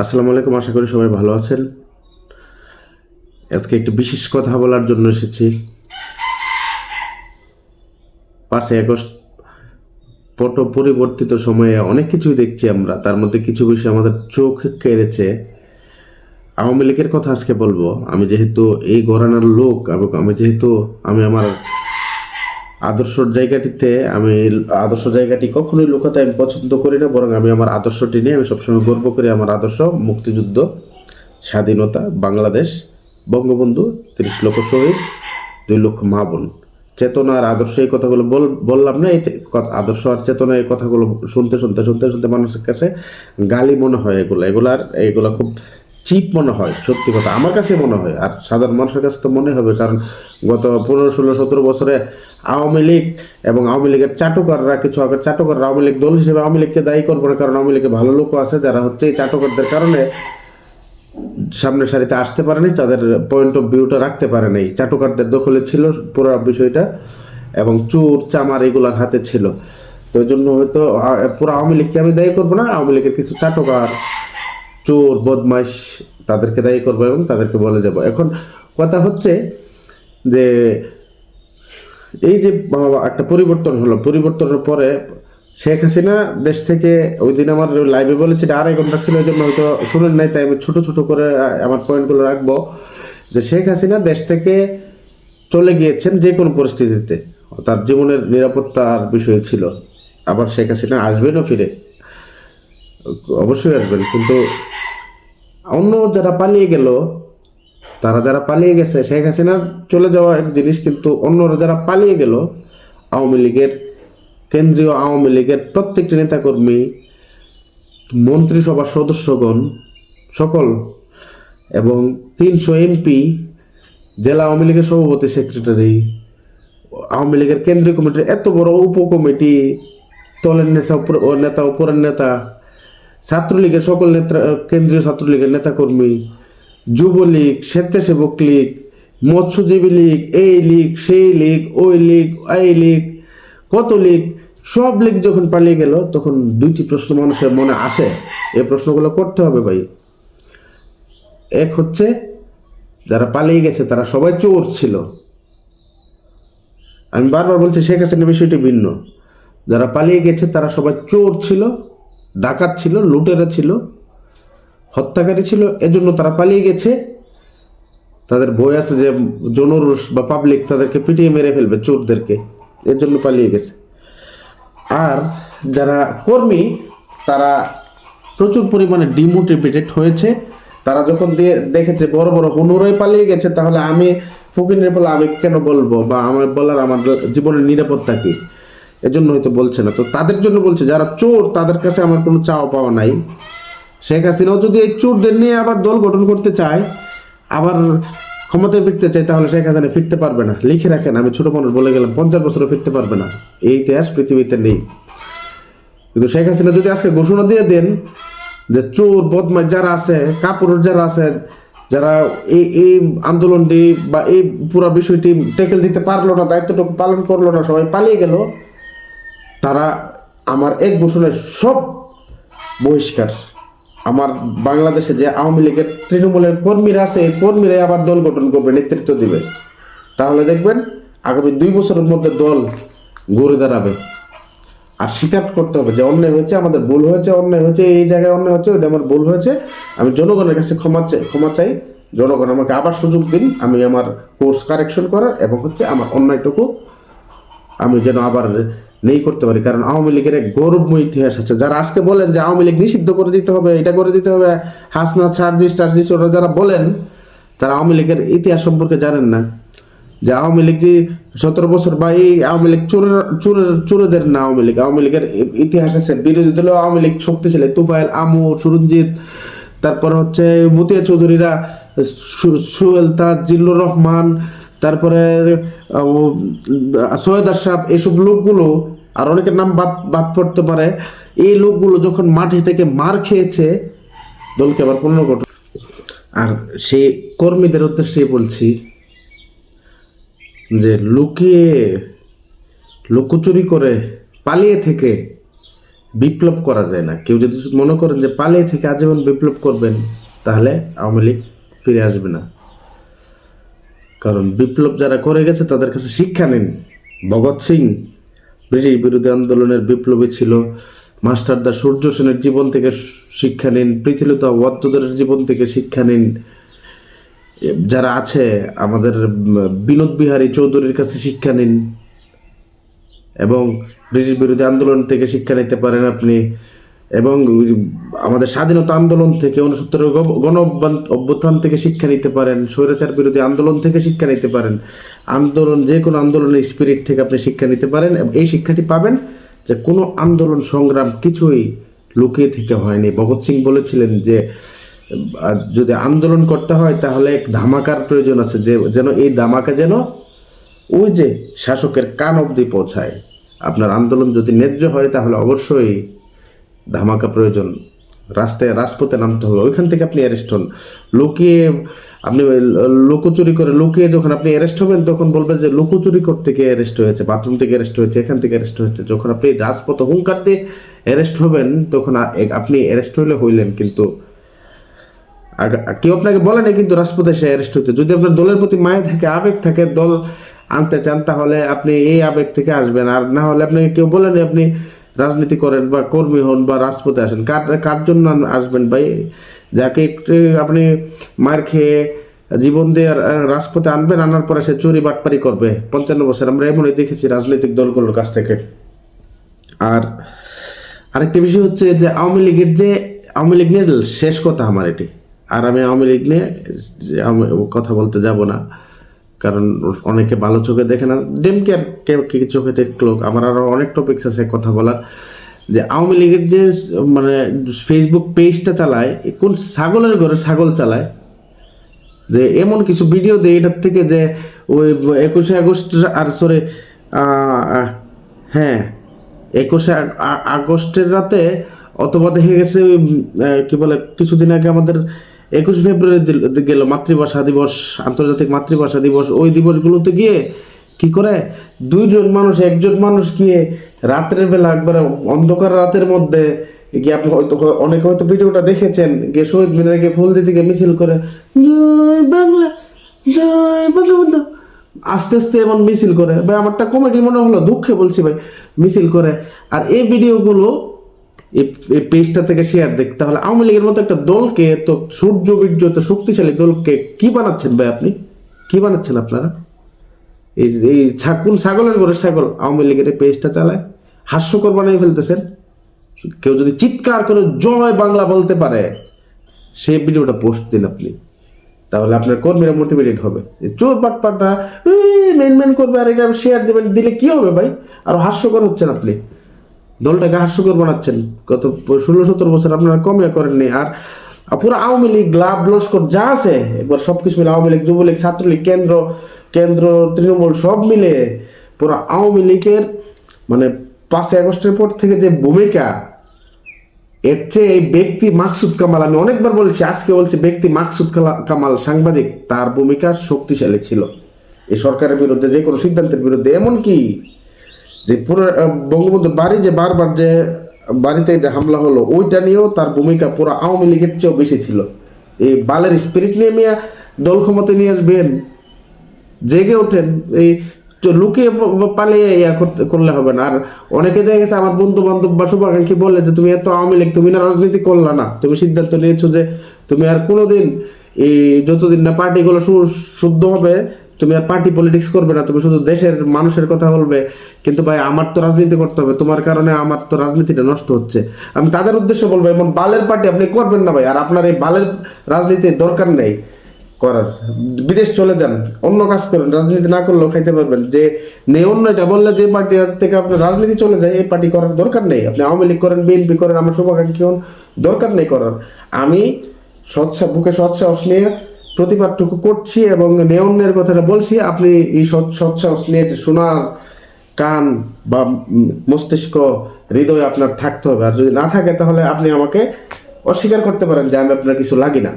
আসসালামু আলাইকুম, আশা করি সবাই ভালো আছেন। আজকে একটি বিশেষ কথা বলার জন্য এসেছি। 5ই আগস্ট পরিবর্তিত সময়ে অনেক কিছুই দেখছি আমরা, তার মধ্যে কিছু বিষয় আমাদের চোখ কেড়েছে। আওয়ামী লীগের কথা আজকে বলবো। আমি যেহেতু এই ঘরানার লোক এবং আমি আমার আদর্শ জায়গাটি কখনোই লুকাতে আমি পছন্দ করি না, বরং আমি আমার আদর্শটি নিয়ে আমি সবসময় গর্ব করি। আমার আদর্শ মুক্তিযুদ্ধ, স্বাধীনতা, বাংলাদেশ, বঙ্গবন্ধু, 30 লক্ষ শহীদ, 2 লক্ষ মা বোন। চেতনা আর আদর্শ, এই কথাগুলো বললাম না। আদর্শ আর চেতনা, এই কথাগুলো শুনতে শুনতে শুনতে শুনতে মানুষের কাছে গালি মনে হয়। এগুলা খুব চিপ মনে হয়। সত্যি কথা আমার কাছে মনে হয়, আর সাধারণ মানুষের কাছে তো মনে হবে। কারণ গত 15, 16, 17 বছরে আওয়ামী লীগ এবং আওয়ামী লীগের চাটুকাররা, কিছু আগের চাটুকাররা আওয়ামী লীগ দল হিসেবে আওয়ামী লীগকে দায়ী করবো না, কারণ আওয়ামী লীগে ভালো লোকও আছে যারা হচ্ছে এই চাটুকারদের কারণে সামনের সারিতে আসতে পারেনি, তাদের পয়েন্ট অফ ভিউটা রাখতে পারেনি। চাটুকারদের দখলে ছিল পুরো বিষয়টা, এবং চোর চামার এগুলার হাতে ছিল। তো ওই জন্য হয়তো পুরো আওয়ামী লীগকে আমি দায়ী করবো না, আওয়ামী লীগের কিছু চাটুকার, চোর, বদমাইশ, তাদেরকে দায়ী করবো এবং তাদেরকে বলে যাব। এখন কথা হচ্ছে যে এই যে একটা পরিবর্তনের পরে শেখ হাসিনা দেশ থেকে, ওই দিন আমার লাইভে বলেছি, 2.5 ঘন্টা ছিল, ওই জন্য হয়তো শুনেন নাই, তাই আমি ছোট ছোট করে আমার পয়েন্টগুলো রাখবো। যে শেখ হাসিনা দেশ থেকে চলে গিয়েছেন যে কোনো পরিস্থিতিতে, তার জীবনের নিরাপত্তার বিষয় ছিল। আবার শেখ হাসিনা আসবেনও ফিরে, অবশ্যই আসবেন, কিন্তু অন্য যারা পালিয়ে গেল, যারা পালিয়ে গেছে, শেখ হাসিনার চলে যাওয়া এক জিনিস, কিন্তু অন্যরা যারা পালিয়ে গেল, আওয়ামী লীগের, কেন্দ্রীয় আওয়ামী লীগের প্রত্যেকটি নেতাকর্মী, মন্ত্রিসভার সদস্যগণ সকল, এবং 300 এমপি, জেলা আওয়ামী লীগের সভাপতি, সেক্রেটারি, আওয়ামী লীগের কেন্দ্রীয় কমিটির এত বড় উপকমিটি, তলের নেতা উপরের নেতা, ছাত্রলীগের সকল নেতা, কেন্দ্রীয় ছাত্রলীগের নেতাকর্মী, যুবলীগ, স্বেচ্ছাসেবক লীগ, মৎস্যজীবী লীগ, এই লীগ, সেই লীগ, ওই লীগ, এই লীগ, কত লীগ, সব লীগ যখন পালিয়ে গেল, তখন 2টি প্রশ্ন মানুষের মনে আসে। এই প্রশ্নগুলো করতে হবে ভাই। এক হচ্ছে, যারা পালিয়ে গেছে তারা সবাই চোর ছিল। আমি বারবার বলছি, শেখ হাসিনার বিষয়টি ভিন্ন। যারা পালিয়ে গেছে তারা সবাই চোর ছিল, ডাকাত ছিল, লুটেরা ছিল, হত্যাকারী ছিল। এজন্য তারা পালিয়ে গেছে। তাদের ভয় আছে যে জনরুষ বা পাবলিক তাদেরকে পিটিয়ে মেরে ফেলবে, চোরদেরকে, এর জন্য পালিয়ে গেছে। আর যারা কর্মী, তারা প্রচুর পরিমাণে ডিমোটিভেটেড হয়েছে। তারা যখন দেখেছে বড় বড় হুনুরাই পালিয়ে গেছে, তাহলে আমি ফকিরের বলে আমি কেন বলবো, বা আমার বলার আমার জীবনের নিরাপত্তা কি, এজন্য হয়তো বলছে না। তো তাদের জন্য বলছে, যারা চোর তাদের কাছে আমার কোনো চাওয়া পাওয়া নাই। শেখ হাসিনাও যদি এই চোরদের নিয়ে আবার দল গঠন করতে চায়, আবার ক্ষমতায় ফিরতে চায়, তাহলে শেখ হাসিনা ফিরতে পারবে না। লিখে রাখেন, আমি ছোট মানুষ বলে গেলাম, 50 বছরও ফিরতে পারবে না। এই ইতিহাস পৃথিবীতে নেই। কিন্তু শেখ হাসিনা যদি আজকে ঘোষণা দিয়ে দেন যে চোর, বদমাশ যারা আছে, কাপুরুষ যারা আছে, যারা এই আন্দোলনটি বা এই পুরো বিষয়টি টেকেল দিতে পারলো না, দায়িত্বটুকু পালন করলো না, সবাই পালিয়ে গেল, তারা আমার এক ঘোষণায় সব বহিষ্কার। আমার বাংলাদেশে যে আওয়ামী লীগের, তৃণমূলের কর্মীরা আছে, এই কর্মীরাই আবার দল গঠন করবে, নেতৃত্ব দিবে। তাহলে দেখবেন আগামী 2 বছরের মধ্যে দল ঘুরে দাঁড়াবে। আর স্বীকার করতে হবে যে অন্যায় হয়েছে, আমাদের ভুল হয়েছে, অন্যায় হয়েছে, এই জায়গায় অন্যায় হচ্ছে, ওইটা আমার ভুল হয়েছে। আমি জনগণের কাছে ক্ষমা চাই। জনগণ আমাকে আবার সুযোগ দিন, আমি আমার কোর্স কারেকশন করার, এবং হচ্ছে আমার অন্যায়টুকু আমি যেন আবার নেই করতে পারি। কারণ আওয়ামী লীগের এক গৌরবময় ইতিহাস আছে। যারা আজকে বলেন যে আওয়ামী লীগ নিষিদ্ধ করে দিতে হবে, এটা করে দিতে হবে, হাসনা, সার্জিস, ওরা যারা বলেন, তারা আওয়ামী লীগের ইতিহাস সম্পর্কে জানেন না। যে আওয়ামী লীগ যে 17 বছর, বা এই আওয়ামী লীগ চোরেদের না, আওয়ামী লীগের ইতিহাস আছে। বিরোধী দলীয় আওয়ামী লীগ শক্তিশালী, তুফাইল, আমু, সুরঞ্জিত, তারপর হচ্ছে মতিয়া চৌধুরীরা, সোহেল তাজ, জিল্লুর রহমান, তারপরে সৈয়দ আশরাফ, এসব লোকগুলো, আর অনেকের নাম বাদ পড়তে পারে, এই লোকগুলো যখন মাঠে থেকে মার খেয়েছে, দলকে আবার পুনর্গঠন। আর সেই কর্মীদের উদ্দেশ্যে বলছি যে লুকোচুরি করে, পালিয়ে থেকে বিপ্লব করা যায় না। কেউ যদি মনে করেন যে পালিয়ে থেকে আজীবন বিপ্লব করবেন, তাহলে আওয়ামী লীগ ফিরে আসবে না। কারণ বিপ্লব যারা করে গেছে তাদের কাছে শিক্ষা নিন। ভগৎ সিং ব্রিটিশ বিরোধী আন্দোলনের বিপ্লবী ছিল। মাস্টারদা সূর্য সেনের জীবন থেকে শিক্ষা নিন। পৃথিলতা ওয়াদ্দেদারের জীবন থেকে শিক্ষা নিন। যারা আছে আমাদের বিনোদ বিহারী চৌধুরীর কাছে শিক্ষা নিন, এবং ব্রিটিশ বিরোধী আন্দোলন থেকে শিক্ষা নিতে পারেন আপনি, এবং আমাদের স্বাধীনতা আন্দোলন থেকে 69 গণ অভ্যুত্থান থেকে শিক্ষা নিতে পারেন, স্বৈরাচার বিরোধী আন্দোলন থেকে শিক্ষা নিতে পারেন, আন্দোলন যে কোনো আন্দোলনের স্পিরিট থেকে আপনি শিক্ষা নিতে পারেন। এই শিক্ষাটি পাবেন যে কোনো আন্দোলন সংগ্রাম কিছুই লুকিয়ে থেকে হয়নি। ভগৎ সিং বলেছিলেন যে যদি আন্দোলন করতে হয় তাহলে এক ধামাকার প্রয়োজন আছে, যে যেন এই ধামাকা যেন ওই যে শাসকের কান অবধি পৌঁছায়। আপনার আন্দোলন যদি ন্যায্য হয় তাহলে অবশ্যই ধামাকা প্রয়োজন। রাজপথে নামতে হবে। ওইখান থেকে আপনি অ্যারেস্ট হন। লুকিয়ে আপনি লুকোচুরি করে লুকিয়ে যখন আপনি অ্যারেস্ট হবেন তখন বলবেন যে লুকোচুরি করতে গিয়ে অ্যারেস্ট হয়েছে, বাথরুম থেকে অ্যারেস্ট হয়েছে, এখান থেকে অ্যারেস্ট হয়েছে। যখন আপনি রাজপথে হুঙ্কার দিয়ে অ্যারেস্ট হবেন তখন আপনি অ্যারেস্ট হইলেন, কিন্তু কেউ আপনাকে বলে না কিন্তু রাজপথে সে অ্যারেস্ট হচ্ছে। যদি আপনার দলের প্রতি মায়া থাকে, আবেগ থাকে, দল আনতে চান, তাহলে আপনি এই আবেগ থেকে আসবেন। আর না হলে আপনাকে কেউ বলেনি আপনি রাজনীতি করেন বা কর্মী হন বা রাজপথে আসেন, কার জন্য আসবেন ভাই? যাকে একটু আপনি মার খেয়ে জীবন দিয়ে রাজপথে আনবেন, আনার পরে সে চুরি বাটপারি করবে 55 বছর। আমরা এমনই দেখেছি রাজনৈতিক দলগুলোর কাছ থেকে। আর আরেকটা বিষয় হচ্ছে যে আওয়ামী লীগ নিয়ে শেষ কথা আমার এটি। আর আমি আওয়ামী লীগ নিয়ে কথা বলতে যাব না, কারণ অনেকে ভালো চোখে দেখে না। ডেমকে আর কেউ চোখে দেখলো। আমার আরও অনেক টপিকস আছে কথা বলার। যে আওয়ামী লীগের যে মানে ফেসবুক পেজটা চালায়, কোন ছাগলের ঘরে ছাগল চালায়, যে এমন কিছু ভিডিও দেয় এটার থেকে যে ওই 21শে আগস্ট আর সরি হ্যাঁ 21শে আগস্টের রাতে, অথবা দেখে গেছে ওই কি বলে কিছুদিন আগে আমাদের 21 ফেব্রুয়ারি গেল মাতৃভাষা দিবস, আন্তর্জাতিক মাতৃভাষা দিবস। ওই দিবসগুলোতে গিয়ে কি করে একজন মানুষ গিয়ে রাত্রের বেলা একবার অন্ধকার রাতের মধ্যে গিয়ে, আপনি অনেকে হয়তো ভিডিওটা দেখেছেন, গিয়ে শহীদ মিনারে গিয়ে ফুল দিতে গিয়ে মিছিল করে জয় বাংলা জয় বঙ্গবন্ধু, আস্তে আস্তে এমন মিছিল করে। ভাই আমারটা কমেডি মনে হলো, দুঃখে বলছি ভাই, মিছিল করে। আর এই ভিডিওগুলো এই পেজটা থেকে শেয়ার দেখতে, তাহলে আওয়ামী লীগের মতো একটা দলকে, তো সূর্য বীর্য তো শক্তিশালী দলকে কি বানাচ্ছেন ভাই? আপনি কি বানাচ্ছেন? আপনারা এই কোন ছাগলের ঘরে ছাগল আওয়ামী লীগের এই পেজটা চালায়, হাস্যকর বানিয়ে ফেলতেছেন। কেউ যদি চিৎকার করে জয় বাংলা বলতে পারে, সেই ভিডিওটা পোস্ট দিন আপনি, তাহলে আপনার কর্মীরা মোটিভেটেড হবে। চোর পাটপাটটা মেন করবে, আর এটা শেয়ার দেবেন, দিলে কি হবে ভাই? আরো হাস্যকর হচ্ছেন আপনি, দলটাকে হাস্যকর বানাচ্ছেন। গত 16-17 বছর আপনারা কমে করেননি। আর পুরো আওয়ামী লীগ লাভ লস্কর যা আছে একবার সবকিছু মিলে, আওয়ামী লীগ, যুবলীগ, ছাত্রলীগ, কেন্দ্র তৃণমূল সব মিলে পুরো আওয়ামী লীগের মানে 5 আগস্টের পর থেকে যে ভূমিকা, এর চেয়ে এই ব্যক্তি মাকসুদ কামাল, আমি অনেকবার বলছি, আজকে বলছি, ব্যক্তি মাকসুদ কামাল সাংবাদিক, তার ভূমিকা শক্তিশালী ছিল এই সরকারের বিরুদ্ধে, যে কোনো সিদ্ধান্তের বিরুদ্ধে। এমনকি যে পুরো বঙ্গবন্ধুর বাড়ি যে বারবার যে বাড়িতে যে হামলা হলো, ওইটা নিয়েও তার ভূমিকা পুরো আওয়ামী লীগের চেয়েও বেশি ছিল। এই বালের স্পিরিট নিয়ে মিয়া দল ক্ষমতা নিয়ে আসবেন, জেগে ওঠেন। এই লুকিয়ে পালিয়ে করলে হবে না। আর অনেকে দেখা গেছে আমার বন্ধু বান্ধব বা শুভাকাঙ্ক্ষী বলে যে তুমি এত আওয়ামী লীগ, তুমি না রাজনীতি করলা না, তুমি সিদ্ধান্ত নিয়েছো যে তুমি আর কোনোদিন এই যতদিন না পার্টিগুলো শুদ্ধ হবে তুমি আর পার্টি পলিটিক্স করবে না, তুমি শুধু দেশের মানুষের কথা বলবে। কিন্তু ভাই আমার তো রাজনীতি করতে হবে, তোমার কারণে আমার তো রাজনীতিটা নষ্ট হচ্ছে। আমি তাদের উদ্দেশ্যে বলবো, এমন বালের পার্টি আপনি করবেন না ভাই। আর আপনার এই বালের রাজনীতির দরকার নেই করার, বিদেশ চলে যান, অন্য কাজ করেন, রাজনীতি না করলেও খাইতে পারবেন। যে নেই অন্য এটা বললে যে পার্টি থেকে আপনার রাজনীতি চলে যায়, এই পার্টি করার দরকার নেই। আপনি আওয়ামী লীগ করেন, বিএনপি করেন, আমার শুভাকাঙ্ক্ষী হন, দরকার নেই করার। আমি বুকে সৎসাহস নিয়ে প্রতিবাদটুকু করছি এবং নেয়নের কথাটা বলছি। আপনি এই সৎসাহস নিয়ে শোনার কান বা মস্তিষ্ক, হৃদয় আপনার থাকতে হবে। আর যদি না থাকে তাহলে আপনি আমাকে অস্বীকার করতে পারেন যে আমি আপনার কিছু লাগি না,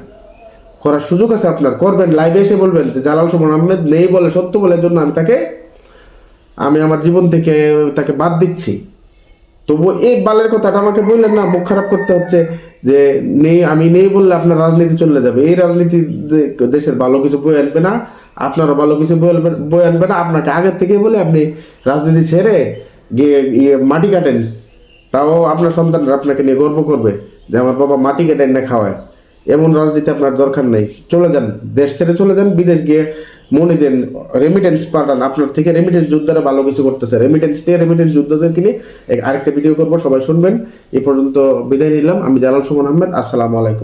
করার সুযোগ আছে আপনার, করবেন। লাইভে এসে বলবেন যে জালাল সুমন আহমেদ নেই বলে, সত্য বলে জন্য আমি আমার জীবন থেকে তাকে বাদ দিচ্ছি। তবু এই বালের কথাটা আমাকে বললেন না, মুখ খারাপ করতে হচ্ছে যে নেই, আমি নেই বললে আপনার রাজনীতি চলে যাবে। এই রাজনীতি দেশের ভালো কিছু বয়ে আনবে না, আপনারা ভালো কিছু বয়ে আনবে না। আপনাকে আগের থেকে বলে আপনি রাজনীতি ছেড়ে গিয়ে মাটি কাটেন, তাও আপনার সন্তানরা আপনাকে নিয়ে গর্ব করবে যে আমার বাবা মাটি কেটে এনে খাওয়ায়। এমন রাজনীতি আপনার দরকার নেই, চলে যান, দেশ ছেড়ে চলে যান, বিদেশ গিয়ে মনে দেন, রেমিটেন্স পাঠান। আপনার থেকে রেমিটেন্স যোদ্ধারা ভালো কিছু করতেছে, রেমিটেন্স নিয়ে রেমিটেন্স যোদ্ধাদেরকে নিয়ে আরেকটা ভিডিও করবো, সবাই শুনবেন। এই পর্যন্ত বিদায় নিলাম, আমি জালাল সুমন আহমেদ, আসসালামু আলাইকুম।